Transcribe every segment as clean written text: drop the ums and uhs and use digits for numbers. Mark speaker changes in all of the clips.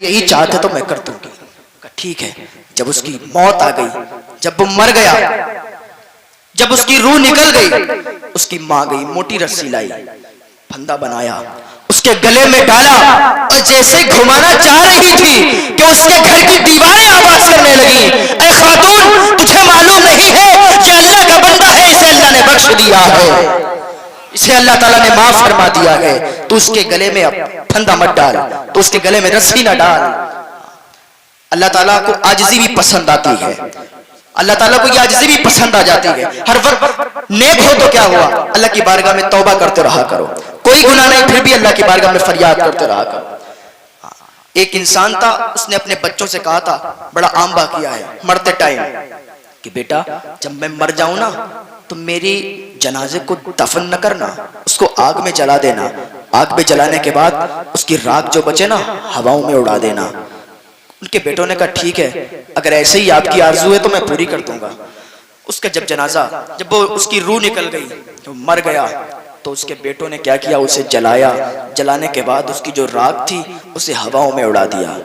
Speaker 1: یہی چاہتے تو میں کر دوں گی. ٹھیک ہے. جب اس کی موت آ گئی, جب وہ مر گیا, جب اس کی روح نکل گئی, اس کی ماں گئی موٹی رسی لائی, پھندا بنایا, اس کے گلے میں ڈالا, اور جیسے گھمانا چاہ رہی تھی کہ اس کے گھر کی دیواریں آواز کرنے لگی, اے خاتون تجھے معلوم نہیں ہے یہ اللہ کا بندہ ہے, اسے اللہ نے بخش دیا ہے, اسے اللہ تعالیٰ نے معاف فرما دیا ہے, تو اس کے گلے میں پھندا مت ڈال, تو اس کے گلے میں رسی نہ ڈال. اللہ تعالیٰ کو عاجزی بھی پسند آتی ہے, اللہ تعالیٰ کو یہ عاجزی بھی پسند آ جاتی ہے. ہر وقت نیک ہو تو کیا ہوا, اللہ کی بارگاہ میں توبہ کرتے رہا کرو, کوئی گناہ نہیں پھر بھی اللہ کی بارگاہ میں فریاد کرتے رہا کرو. ایک انسان تھا, اس نے اپنے بچوں سے کہا تھا, بڑا عام واقعہ ہے مرتے ٹائم, کہ بیٹا جب میں مر جاؤں نا تو میری جنازے کو دفن نہ کرنا, اس کو آگ میں جلا دینا, آگ میں جلانے کے بعد اس کی راکھ جو بچے نا ہواؤں میں اڑا دینا. ان کے بیٹوں نے کہا ٹھیک ہے, اگر ایسے ہی آپ کی آرزو ہے تو میں پوری کر دوں گا. اس کا جب جنازہ, جب وہ اس کی روح نکل گئی, تو مر گیا, تو اس کے بیٹوں نے کیا کیا, اسے جلایا, جلانے کے بعد اس کی جو راکھ تھی اسے ہواؤں میں اڑا دیا.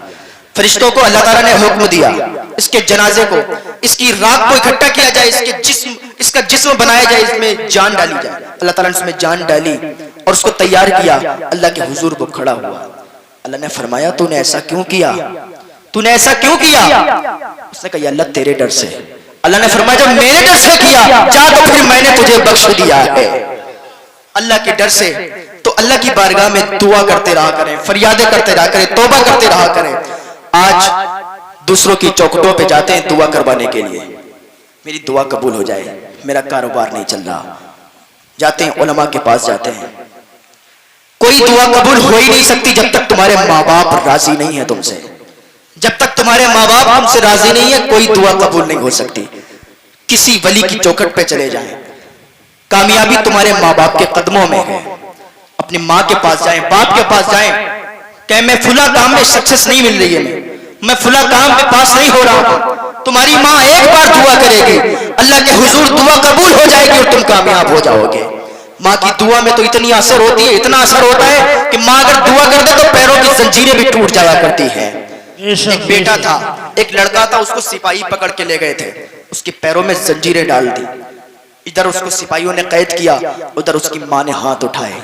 Speaker 1: فرشتوں کو اللہ تعالیٰ نے حکم دیا, اس کے جنازے کو, اس کی راکھ کو اکٹھا کیا جائے, اس کا جسم بنایا جائے, اس میں جان ڈالی جائے. اللہ تعالیٰ نے اس میں جان ڈالی اور اس کو تیار کیا, اللہ کے حضور کو کھڑا ہوا. اللہ نے فرمایا تو نے ایسا کیوں کیا, تو نے ایسا کیوں کیا؟ اس نے کہا یا اللہ تیرے ڈر سے. اللہ نے فرمایا جب میرے ڈر سے کیا جا تو پھر میں نے تجھے بخش دیا ہے. اللہ کے ڈر سے تو اللہ کی بارگاہ میں دعا کرتے رہا کریں, فریادیں کرتے رہا کریں, توبہ کرتے رہا کریں. آج دوسروں کی چوکھٹوں پہ جاتے ہیں دعا کروانے کے لیے, میری دعا قبول ہو جائے, میرا کاروبار نہیں چل رہا, جاتے ہیں علماء کے پاس جاتے ہیں. کوئی دعا قبول ہو ہی نہیں سکتی جب تک تمہارے ماں باپ راضی نہیں ہے تم سے, جب تک تمہارے ماں باپ تم سے راضی نہیں ہے کوئی دعا قبول نہیں ہو سکتی. کسی ولی کی چوکھٹ پہ چلے جائیں, کامیابی تمہارے ماں باپ کے قدموں میں ہے. اپنی ماں کے پاس جائیں, باپ کے پاس جائیں, کہ میں فلاں کام میں سکسیس نہیں مل رہی ہے, میں فلاں کام میں پاس نہیں ہو رہا ہوں. تمہاری ماں ایک بار دعا کرے گی, اللہ کے حضور دعا قبول ہو جائے گی اور تم کامیاب ہو جاؤ گے. ماں کی دعا میں تو اتنی اثر ہوتی ہے, اتنا اثر ہوتا ہے کہ ماں اگر دعا کر دے تو پیروں کی زنجیریں بھی ٹوٹ جایا کرتی ہیں. ایک بیٹا تھا, ایک لڑکا تھا, اس کو سپاہی پکڑ کے لے گئے تھے, اس کے پیروں میں زنجیریں ڈال دی. ادھر اس کو سپاہیوں نے قید کیا, ادھر اس کی ماں نے ہاتھ اٹھائے,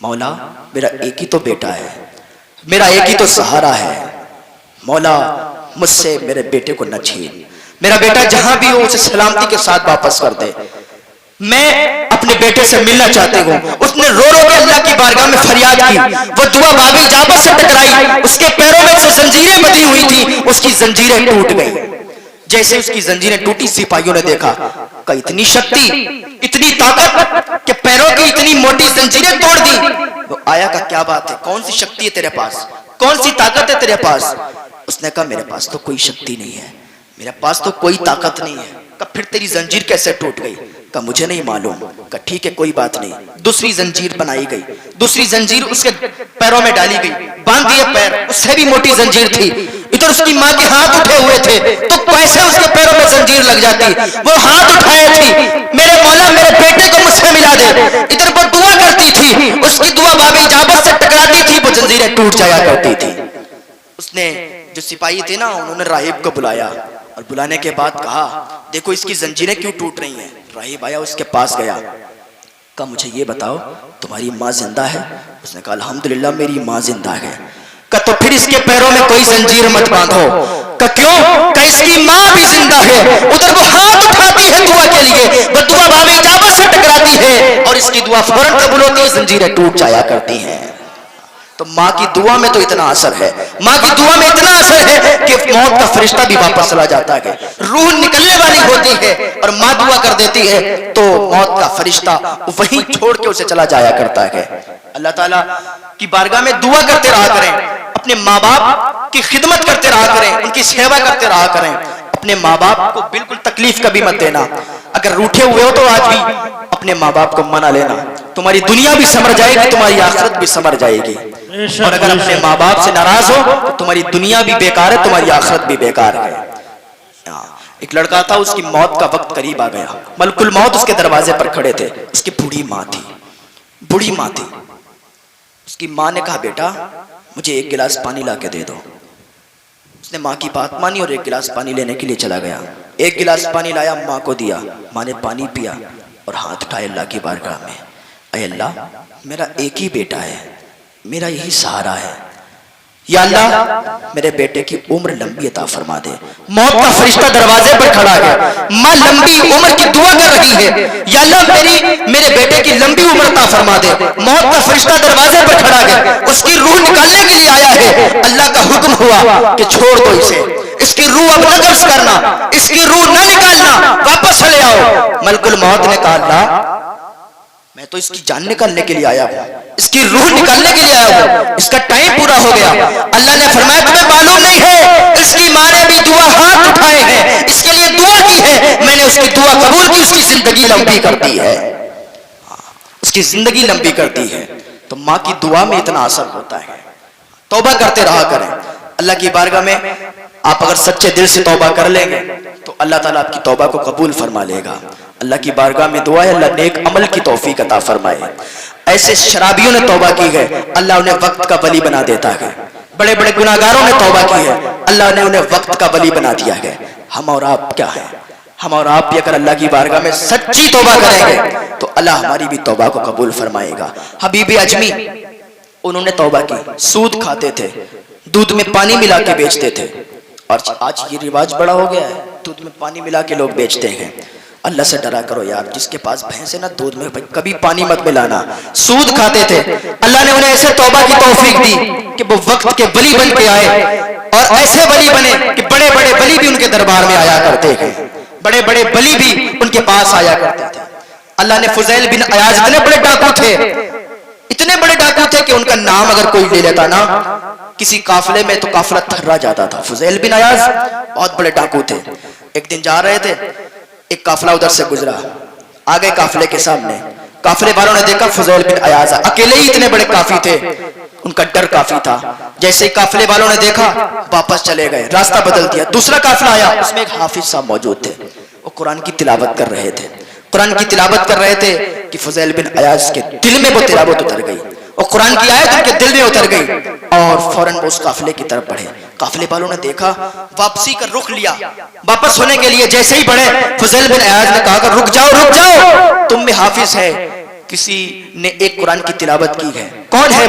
Speaker 1: مولا میرا ایک ہی تو بیٹا ہے, میرا ایک ہی تو سہارا ہے, مولا مجھ سے میرے بیٹے کو نہ چھین, میرا بیٹا جہاں بھی ہو اسے سلامتی کے ساتھ واپس کر دے, میں اپنے بیٹے سے ملنا چاہتے ہوں. اس نے رو رو کے اللہ کی بارگاہ میں فریاد کی, وہ دعا باب اجابت سے ٹکرائی, اس کے پیروں میں جو زنجیریں بندھی ہوئی تھی اس کی زنجیریں ٹوٹ گئی. جیسے اس کی زنجیریں ٹوٹی, سپاہیوں نے دیکھا کہ اتنی شکتی, اتنی طاقت کہ پیروں کی اتنی موٹی زنجیریں توڑ دی. وہ آیا کہ کیا بات ہے, کون سی شکتی ہے تیرے پاس, کون سی طاقت ہے تیرے پاس؟ اس نے کہا میرے پاس تو کوئی شکتی نہیں ہے, میرے پاس تو کوئی طاقت نہیں ہے. کہ پھر تیری زنجیر کیسے ٹوٹ گئی؟ کہ مجھے نہیں معلوم. کہ ٹھیک ہے کوئی بات نہیں. دوسری زنجیر بنائی گئی, دوسری زنجیر اس کے پیروں میں ڈالی گئی, باندھ دیے پیر, اس سے بھی موٹی زنجیر تھی. ادھر اس کی ماں کے ہاتھ اٹھے ہوئے تھے تو کیسے اس کے پیروں میں زنجیر لگ جاتی. وہ ہاتھ اٹھائے تھی, میرے مولا میرے بیٹے کو مجھ سے ملا دے. ادھر وہ دعا کرتی تھی, اس کی دعا باب اجابت سے ٹکراتی تھی, وہ زنجیریں ٹوٹ جایا کرتی تھی. اس نے جو سپاہی تھے نا, انہوں نے راہب کو بلایا, اور بلانے کے بعد کہا دیکھو اس کی زنجیریں کیوں ٹوٹ رہی ہیں. راہب آیا, اس کے پاس گیا, کہا مجھے یہ بتاؤ تمہاری ماں زندہ ہے؟ اس نے کہا الحمدللہ میری ماں زندہ ہے. کہ تو پھر اس کے پیروں میں کوئی زنجیر مت باندھو. کہ کیوں؟ کہ اس کی ماں بھی زندہ ہے. ادھر وہ ہاتھ اٹھاتی ہے دعا کے لیے, وہ دعا باب اجابت سے ٹکراتی ہے اور اس کی دعا فوراً قبول ہوتی ہے, زنجیریں ٹوٹ جایا کرتی ہیں. تو ماں کی دعا میں تو اتنا اثر ہے, ماں کی دعا میں اتنا اثر ہے کہ موت کا فرشتہ بھی واپس چلا جاتا ہے, روح نکلنے والی ہوتی ہے اور ماں دعا کر دیتی ہے تو موت کا فرشتہ وہیں چھوڑ کے اسے چلا جایا کرتا ہے. اللہ تعالیٰ کی بارگاہ میں دعا کرتے رہا کریں, اپنے ماں باپ کی خدمت کرتے رہا کریں, ان کی سیوا کرتے رہا کریں. اپنے ماں باپ کو بالکل تکلیف کبھی مت دینا. اگر روٹھے ہوئے ہو تو آج بھی اپنے ماں باپ کو منا لینا, تمہاری دنیا بھی سمر جائے گی, تمہاری آخرت بھی سمر جائے گی. اور اگر اپنے ماں باپ سے ناراض ہو تو تمہاری دنیا بھی بیکار ہے, تمہاری آخرت بھی بیکار ہے. ایک لڑکا تھا, اس کی موت کا وقت قریب آ گیا, ملک الموت اس کے دروازے پر کھڑے تھے. اس کی بوڑھی ماں تھی, بوڑھی ماں تھی. اس کی ماں نے کہا بیٹا مجھے ایک گلاس پانی لا کے دے دو۔ اس نے ماں کی بات مانی اور ایک گلاس پانی لینے کے لیے چلا گیا۔ ایک گلاس پانی لایا، ماں کو دیا، ماں نے پانی پیا اور ہاتھ اٹھائے اللہ کی بارگاہ میں، اے اللہ میرا ایک ہی بیٹا ہے، میرا یہی سہارا ہے، یا اللہ میرے بیٹے کی عمر لمبی عطا فرما دے۔ موت کا فرشتہ دروازے پر کھڑا ہے، ماں لمبی عمر کی دعا کر رہی ہے، یا اللہ میرے بیٹے کی لمبی عمر عطا فرما دے۔ موت کا فرشتہ دروازے پر کھڑا ہے، اس کی روح نکالنے کے لیے آیا ہے، اللہ کا حکم ہوا کہ چھوڑ دو اسے، اس کی روح اب نہ قبض کرنا، اس کی روح نہ نکالنا، واپس لے آؤ۔ ملک الموت نے کہا اللہ میں تو اس کی جان نکالنے کے لیے آیا ہوں، اس کی روح نکالنے کے لیے آیا ہوں، اس کا ٹائم پورا ہو گیا۔ اللہ نے فرمایا تمہیں معلوم نہیں ہے اس کی ماں نے بھی دعا ہاتھ اٹھائے ہیں، اس کے لیے دعا کی ہے، میں نے اس کی دعا قبول کی، اس کی زندگی لمبی کر دی ہے، اس کی زندگی لمبی کر دی ہے۔ تو ماں کی دعا میں اتنا اثر ہوتا ہے۔ توبہ کرتے رہا کریں اللہ کی بارگاہ میں۔ آپ اگر سچے دل سے توبہ کر لیں گے تو اللہ تعالیٰ آپ کی توبہ کو قبول فرما لے گا۔ اللہ کی بارگاہ میں دعا ہے اللہ نیک عمل کی توفیق عطا فرمائے۔ ایسے شرابیوں نے توبہ کی ہے، اللہ انہیں وقت کا ولی بنا دیتا ہے۔ بڑے بڑے گناہگاروں نے توبہ کی ہے، اللہ نے انہیں وقت کا ولی بنا دیا ہے۔ ہم اور آپ کیا ہیں؟ ہم اور آپ بھی اگر اللہ کی بارگاہ میں سچی توبہ کریں گے تو اللہ ہماری بھی توبہ کو قبول فرمائے گا۔ حبیب اجمی انہوں نے توبہ کی، سود کھاتے تھے، دودھ میں پانی ملا کے بیچتے تھے، اور آج یہ رواج بڑا ہو گیا ہے، دودھ میں پانی ملا کے لوگ بیچتے ہیں۔ اللہ سے ڈرا کرو یار، جس کے پاس بھینس ہے نا دودھ میں کبھی پانی مت ملانا۔ سود کھاتے تھے، اللہ نے انہیں ایسے توبہ کی توفیق دی کہ وہ وقت کے ولی بن کے آئے، اور ایسے ولی بنے کہ بڑے بڑے ولی بھی ان کے دربار میں آیا کرتے ہیں، بڑے بڑے ولی بھی ان کے پاس آیا کرتے تھے۔ اللہ نے فضیل بن عیاض اتنے بڑے ڈاکو تھے، اتنے بڑے ڈاکو تھے کہ ان کا نام اگر کوئی لے لیتا نا کسی قافلے میں تو قافلہ تھرا جاتا تھا۔ فضیل بن عیاض بہت بڑے ڈاکو تھے۔ ایک دن جا رہے تھے، ایک قافلہ ادھر سے گزرا، آگے قافلے کے سامنے قافلے والوں نے دیکھا فضیل بن عیاض اکیلے ہی اتنے بڑے کافی تھے، ان کا ڈر کافی تھا۔ جیسے ہی قافلے والوں نے دیکھا واپس چلے گئے، راستہ بدل دیا۔ دوسرا قافلہ آیا، اس میں ایک حافظ صاحب موجود تھے، وہ قرآن کی تلاوت کر رہے تھے، قرآن کی تلاوت کر رہے تھے کہ فضیل بن عیاض کے دل میں وہ تلاوت اتر گئی، اور قرآن کی آیت ان کے دل میں اتر گئی، اور فوراً وہ اس قافلے کی طرف بڑھے۔ قافلے والوں نے دیکھا، واپسی کا رخ لیا، واپس ہونے کے لیے جیسے ہی بڑھے فضیل بن عیاض نے کہا کہ رک جاؤ، تم میں حافظ ہے، کسی نے ایک قرآن کی تلاوت کی ہے، کون ہے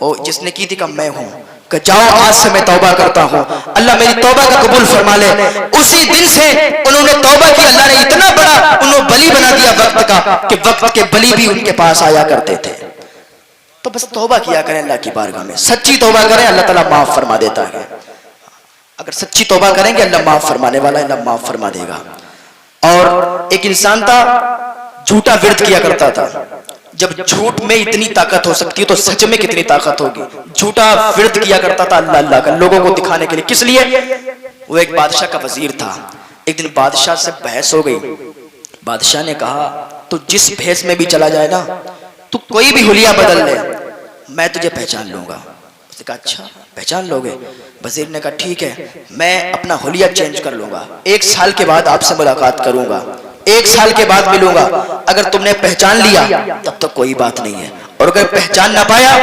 Speaker 1: وہ جس نے کی تھی؟ کہ میں ہوں، کہ جاؤ آج سے میں توبہ کرتا ہوں، اللہ میری توبہ کا قبول فرما لے۔ اسی دن سے انہوں نے توبہ کی، اللہ نے اتنا بڑا انہوں بلی بنا دیا وقت کا کہ وقت کے بلی بھی ان کے پاس آیا کرتے تھے۔ تو بس توبہ کیا کریں اللہ کی بارگاہ میں، سچی توبہ کریں، اللہ تعالیٰ معاف فرما دیتا ہے۔ اگر سچی توبہ کریں گے اللہ معاف فرمانے والا ہے، اللہ معاف فرما دے گا۔ اور ایک انسان تھا جھوٹا ورد کیا کرتا تھا، جب جھوٹ میں اتنی طاقت ہو سکتی ہے تو سچ میں کتنی طاقت ہوگی۔ جھوٹا ورد کیا کرتا تھا اللہ اللہ کا، لوگوں کو دکھانے کے لیے، کس لیے؟ وہ ایک بادشاہ کا وزیر تھا۔ ایک دن بادشاہ سے بحث ہو گئی، بادشاہ نے کہا تو جس بھیس میں بھی چلا جائے نا، تو کوئی بھی حلیہ بدل لے، میں تجھے پہچان لوں گا۔ اس نے کہا اچھا پہچان لو گے؟ وزیر نے کہا ٹھیک ہے، میں اپنا حلیہ چینج کر لوں گا، 1 سال کے بعد آپ سے ملاقات کروں گا، 1 سال کے بعد ملوں گا، اگر تم نے پہچان لیا تب تک کوئی بات نہیں ہے، اور اگر پہچان نہ پایا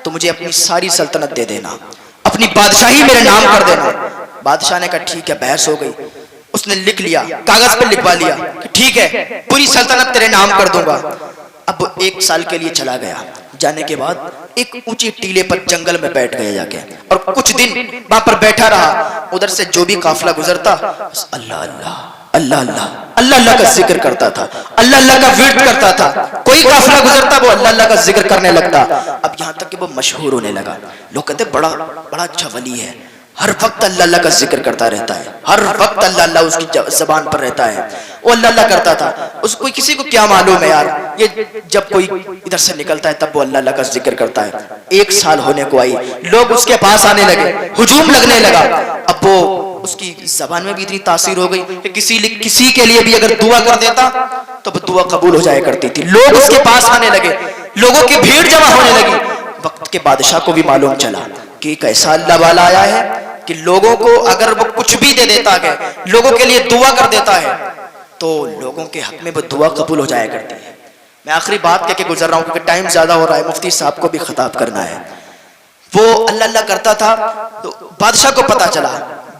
Speaker 1: تو مجھے اپنی ساری سلطنت دے دینا، اپنی بادشاہی میرے نام کر دینا۔ بادشاہ نے کہا ٹھیک ہے، بحث ہو گئی، اس نے لکھ لیا، کاغذ پر لکھوا لیا کہ ٹھیک ہے پوری سلطنت تیرے نام کر دوں گا۔ اب 1 سال کے لیے چلا گیا، جانے کے بعد ایک اونچی ٹیلے پر جنگل میں بیٹھ گیا جا کے، اور کچھ دن وہاں پر بیٹھا رہا۔ ادھر سے جو بھی قافلہ گزرتا اللہ اللہ اللہ اللہ اللہ اللہ کا ذکر کرتا تھا، اللہ اللہ کا ورد کرتا تھا۔ کوئی قافلہ گزرتا وہ اللہ اللہ کا ذکر کرنے لگتا۔ اب یہاں تک کہ وہ مشہور ہونے لگا، لوگ کہتے بڑا اچھا ولی ہے، ہر وقت اللہ اللہ کا ذکر کرتا رہتا ہے، ہر وقت اللہ اللہ اس کی زبان پر رہتا ہے۔ وہ اللہ اللہ کرتا تھا، اس کو کسی کو کیا معلوم ہے یار، یہ جب کوئی ادھر سے نکلتا ہے تب وہ اللہ اللہ کا ذکر کرتا ہے۔ 1 سال ہونے کو آئی، لوگ اس کے پاس آنے لگے، ہجوم لگنے لگا۔ اب وہ اس کی زبان میں بھی اتنی تاثیر ہو گئی کہ کسی کے لیے بھی اگر دعا کر دیتا تو وہ دعا قبول ہو جایا کرتی تھی۔ لوگ اس کے پاس آنے لگے، لوگوں کی بھیڑ جمع ہونے لگی۔ وقت کے بادشاہ کو بھی معلوم چلا کہ ایک ایسا اللہ والا آیا ہے کہ لوگوں کو اگر وہ کچھ بھی دے دیتا ہے، لوگوں کے لیے دعا کر دیتا ہے تو لوگوں کے حق میں وہ دعا قبول ہو جایا کرتی ہے۔ میں آخری بات کہہ کے گزر رہا ہوں کیونکہ ٹائم زیادہ ہو رہا ہے، مفتی صاحب کو بھی خطاب کرنا ہے۔ وہ اللہ اللہ کرتا تھا تو بادشاہ کو پتا چلا.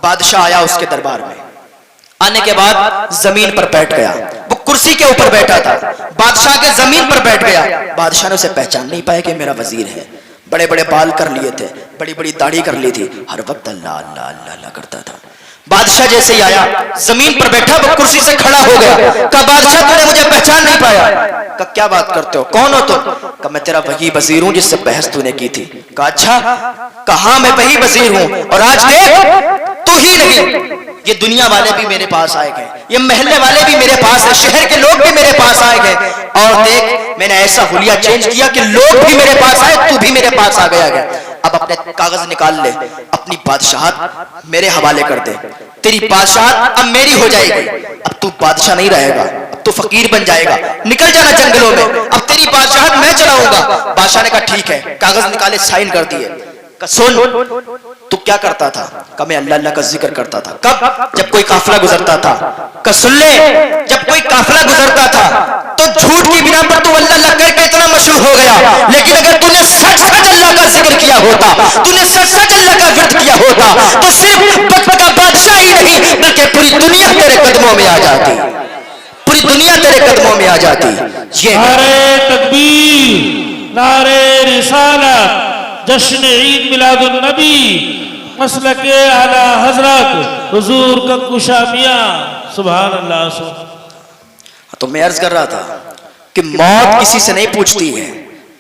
Speaker 1: بادشاہ آیا اس کے دربار میں. آنے کے بعد زمین پر بیٹھ گیا. وہ کرسی کے اوپر بیٹھا تھا, بادشاہ کے زمین پر بیٹھ گیا. بادشاہ نے اسے پہچان نہیں پایا کہ میرا وزیر ہے. بڑے بڑے بال کر لیے تھے, بڑی بڑی داڑھی کر لی تھی, ہر وقت اللہ اللہ اللہ اللہ کرتا تھا. بادشاہ جیسے ہی آیا, زمین پر بیٹھا, وہ کرسی سے کھڑا ہو گیا. کہا بادشاہ تو نے مجھے پہچان نہیں پایا. کہا کیا بات کرتے ہو, کون ہو تم؟ کہا میں تیرا وہی وزیر ہوں جس سے بحث تو نے کی تھی. کہا اچھا. کہا میں وہی وزیر ہوں, اور آج دیکھ تو ہی نہیں, یہ دنیا والے بھی میرے پاس آئے گئے, یہ محلے والے بھی میرے پاس ہیں, شہر کے لوگ بھی میرے پاس آئے گئے, اور دیکھ میں نے ایسا حلیہ چینج کیا کہ لوگ بھی میرے پاس آئے, تو بھی میرے پاس آ گیا. اب اپنے کاغذ نکال لے, اپنی بادشاہت میرے حوالے کر دے, تیری بادشاہت اب میری ہو جائے گی. اب تو بادشاہ نہیں رہے گا, اب تو فقیر بن جائے گا, نکل جانا جنگلوں میں, اب تیری بادشاہت میں چلاؤں گا. بادشاہ نے کہا ٹھیک ہے. کاغذ نکالے, سائن کر دیے. سن تو کیا کرتا تھا؟ کہ میں اللہ اللہ کا ذکر کرتا تھا. کب؟ جب کوئی قافلہ گزرتا تھا. کہ سن لے, جب کوئی قافلہ گزرتا تھا تو جھوٹ کی بنا پر تو اللہ اللہ کر کے اتنا مشہور ہو گیا, لیکن اگر تو نے سچ سچ اللہ کا ذکر کیا ہوتا, تو نے سچ سچ اللہ کا ورد کیا ہوتا, تو صرف وقت کا بادشاہ ہی نہیں بلکہ پوری دنیا تیرے قدموں میں آ جاتی, پوری دنیا تیرے قدموں میں آ جاتی. یہ
Speaker 2: نعرہ تکبیر, نعرہ رسالت, جشن عید میلاد النبی, مسلک اعلی حضرت حضور کا کشا میاں. سبحان اللہ.
Speaker 1: تو میں عرض کر رہا تھا کہ موت کسی سے نہیں پوچھتی ہے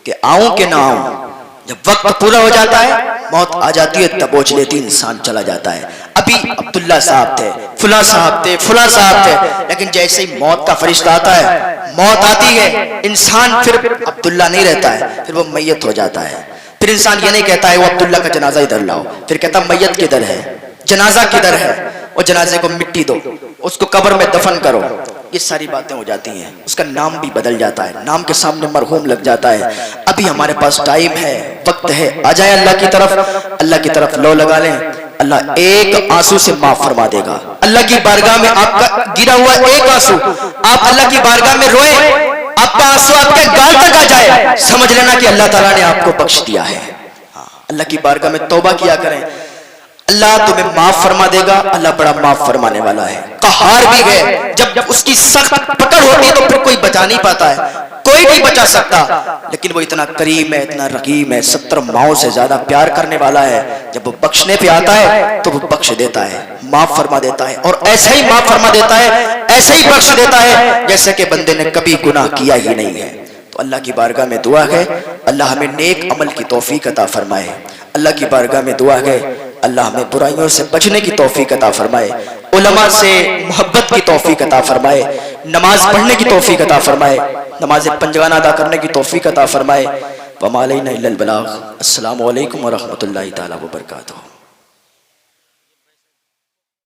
Speaker 1: کہ آؤں کہ نہ آؤں. جب وقت پورا ہو جاتا ہے موت آ جاتی ہے, دبوچ لیتی, انسان چلا جاتا ہے. ابھی عبداللہ صاحب تھے, فلاں صاحب تھے, فلاں صاحب تھے, لیکن جیسے ہی موت کا فرشتہ آتا ہے, موت آتی ہے, انسان پھر عبداللہ نہیں رہتا ہے, پھر وہ میت ہو جاتا ہے. پھر انسان یہ نہیں کہتا ہے وہ عبداللہ کا جنازہ ادھر لاؤ, پھر کہتا میت کدھر ہے, جنازہ کدھر ہے, وہ جنازے کو مٹی دو, اس کو قبر میں دفن کرو. یہ ساری باتیں ہو جاتی ہیں, اس کا نام بھی بدل جاتا ہے, نام کے سامنے مرحوم لگ جاتا ہے. ابھی ہمارے پاس ٹائم ہے, وقت ہے, آ جائیں اللہ کی طرف, اللہ کی طرف لو لگا لیں. اللہ ایک آنسو سے معاف فرما دے گا. اللہ کی بارگاہ میں آپ کا گرا ہوا ایک آنسو, آپ اللہ کی بارگاہ میں روئیں, آپ کا آنسو آپ کے گال تک آ جائے, سمجھ لینا کہ اللہ تعالیٰ نے آپ کو بخش دیا ہے. اللہ کی بارگاہ میں توبہ کیا کریں, اللہ تمہیں معاف فرما دے گا. اللہ بڑا معاف فرمانے والا ہے. قہار بھی ہے, جب اس کی سخت پکڑ ہوتی ہے تو پھر کوئی بچا نہیں پاتا ہے, کوئی نہیں بچا سکتا, لیکن وہ اتنا کریم ہے, اتنا رحیم ہے, 70 ماؤں سے زیادہ پیار کرنے والا ہے. جب وہ بخشنے پہ آتا ہے تو وہ بخش دیتا ہے, معاف فرما دیتا ہے, اور ایسا ہی معاف فرما دیتا ہے, ایسا ہی بخش دیتا ہے جیسے کہ بندے نے کبھی گناہ کیا ہی نہیں ہے. تو اللہ کی بارگاہ میں دعا ہے اللہ ہمیں نیک عمل کی توفیق عطا فرمائے. اللہ کی بارگاہ میں دعا ہے اللہ ہمیں برائیوں سے بچنے کی توفیق عطا فرمائے, علماء سے محبت کی توفیق عطا فرمائے, نماز پڑھنے کی توفیق عطا فرمائے, نماز پنجگانہ ادا کرنے کی توفیق عطا فرمائے. وما علینا الا البلاغ. السلام علیکم ورحمۃ اللہ تعالی وبرکاتہ.